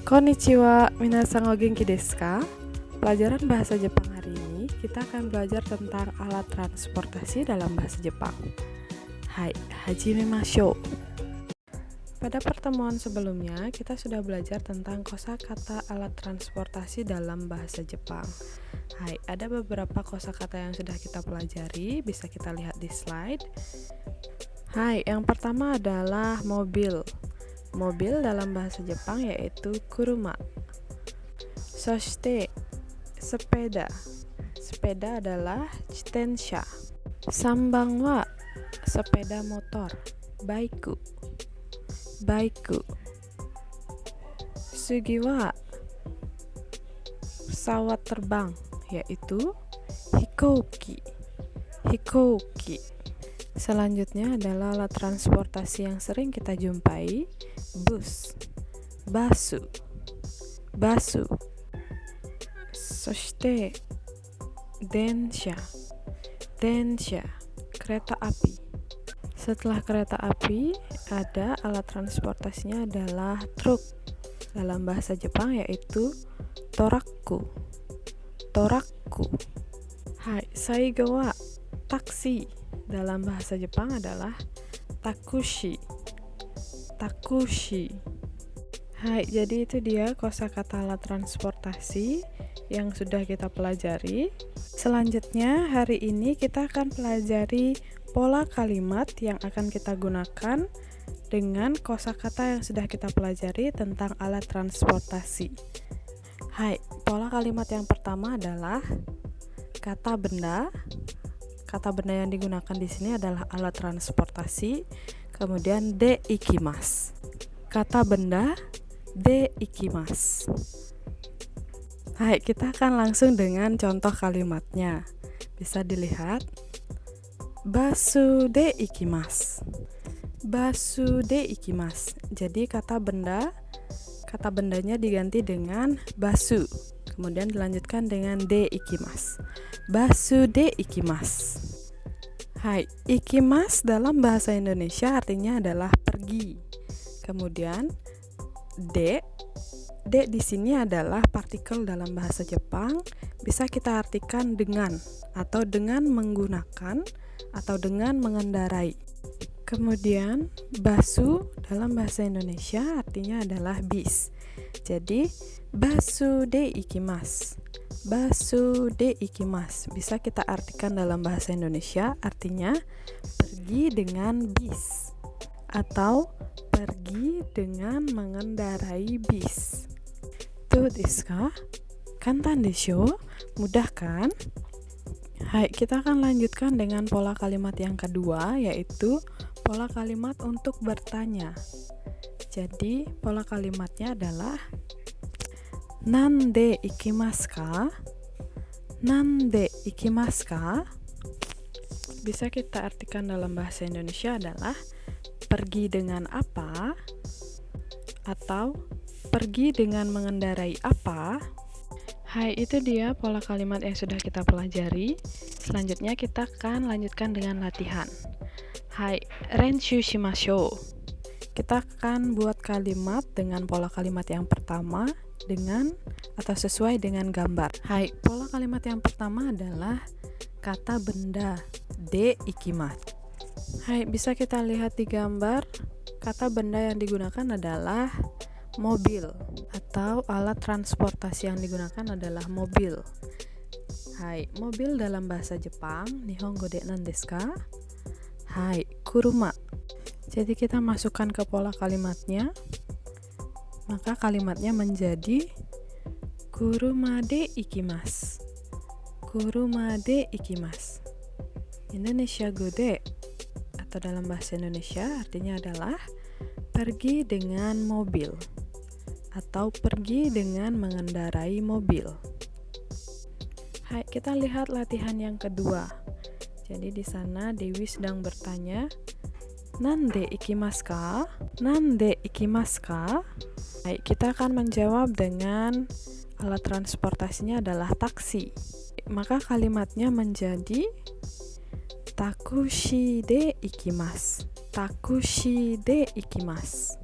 Konnichiwa, minasan o genki desu ka? Pelajaran bahasa Jepang hari ini kita akan belajar tentang alat transportasi dalam bahasa Jepang. Hai, hajimemashou. Pada pertemuan sebelumnya kita sudah belajar tentang kosakata alat transportasi dalam bahasa Jepang. Hai, ada beberapa kosakata yang sudah kita pelajari, bisa kita lihat di slide. Hai, yang pertama adalah mobil. Mobil dalam bahasa Jepang yaitu kuruma. Soshite, sepeda. Sepeda adalah jitensha. Sambang wa, sepeda motor. Baiku. Baiku. Sugi wa, pesawat terbang yaitu hikouki. Hikouki. Selanjutnya adalah alat transportasi yang sering kita jumpai, bus, basu, basu. Soshite, densha, densha, kereta api. Setelah kereta api, ada alat transportasinya adalah truk. Dalam bahasa Jepang yaitu toraku, toraku. Hai, saigo wa taksi. Dalam bahasa Jepang adalah takushi, takushi. Hai, jadi itu dia kosakata alat transportasi yang sudah kita pelajari. Selanjutnya hari ini kita akan pelajari pola kalimat yang akan kita gunakan dengan kosakata yang sudah kita pelajari tentang alat transportasi. Hai, pola kalimat yang pertama adalah kata benda. Kata benda yang digunakan di sini adalah alat transportasi. Kemudian de ikimasu. Kata benda de ikimasu. Hai, kita akan langsung dengan contoh kalimatnya. Bisa dilihat. Basu de ikimasu. Basu de ikimasu. Jadi kata bendanya diganti dengan basu. Kemudian dilanjutkan dengan de ikimasu. Basu de ikimasu. Hai, ikimasu dalam bahasa Indonesia artinya adalah pergi. Kemudian de di sini adalah partikel dalam bahasa Jepang, bisa kita artikan dengan atau dengan menggunakan atau dengan mengendarai. Kemudian basu dalam bahasa Indonesia artinya adalah bis. Jadi basu de ikimasu. Basu de ikimasu bisa kita artikan dalam bahasa Indonesia artinya pergi dengan bis atau pergi dengan mengendarai bis. Itu desu ka? Kantan desho? Mudah kan? Hai, kita akan lanjutkan dengan pola kalimat yang kedua, yaitu pola kalimat untuk bertanya. Jadi pola kalimatnya adalah nande ikimasu ka? Nande ikimasu ka? Bisa kita artikan dalam bahasa Indonesia adalah pergi dengan apa? Atau pergi dengan mengendarai apa? Hai, itu dia pola kalimat yang sudah kita pelajari. Selanjutnya kita akan lanjutkan dengan latihan. Hai, renshu shimashou. Kita akan buat kalimat dengan pola kalimat yang pertama dengan atau sesuai dengan gambar. Hai, pola kalimat yang pertama adalah kata benda de ikimasu. Hai, bisa kita lihat di gambar, kata benda yang digunakan adalah mobil atau alat transportasi yang digunakan adalah mobil. Hai, mobil dalam bahasa Jepang, nihongo de nan desu ka? Hai, kuruma. Jadi kita masukkan ke pola kalimatnya, maka kalimatnya menjadi kuruma de ikimasu. Kuruma de ikimasu. Indonesia go de atau dalam bahasa Indonesia artinya adalah pergi dengan mobil atau pergi dengan mengendarai mobil. Hai, kita lihat latihan yang kedua. Jadi di sana Dewi sedang bertanya, nande ikimasu ka? Nande ikimasu ka? Hai, kita akan menjawab dengan alat transportasinya adalah taksi. Maka kalimatnya menjadi takushi de ikimasu. Takushi de ikimasu.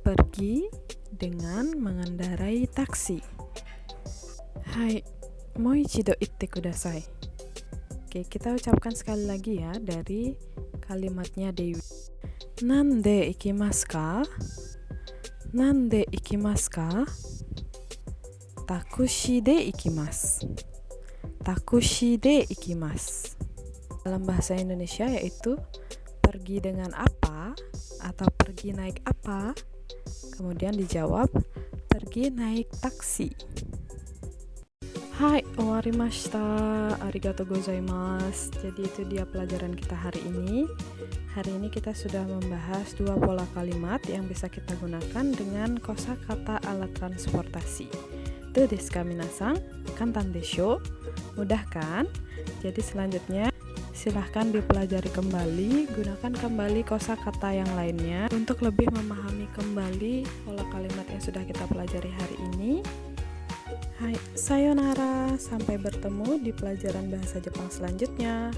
pergi dengan mengendarai taksi. Hai, moichido itte kudasai. Oke, kita ucapkan sekali lagi ya dari kalimatnya Dewi. Nande ikimasu ka? Nande ikimasu ka? Takushi de ikimasu. Takushi de ikimasu. Dalam bahasa Indonesia yaitu pergi dengan apa atau pergi naik apa? Kemudian dijawab pergi naik taksi. Hai, owarimashita. Arigatou gozaimasu. Jadi itu dia pelajaran kita hari ini. Hari ini kita sudah membahas 2 pola kalimat yang bisa kita gunakan dengan kosakata alat transportasi. Dou desu ka minasan? Kantan desho? Mudah kan? Jadi selanjutnya silahkan dipelajari kembali, gunakan kembali kosakata yang lainnya untuk lebih memahami kembali pola kalimat yang sudah kita pelajari hari ini. Hai, sayonara, sampai bertemu di pelajaran bahasa Jepang selanjutnya.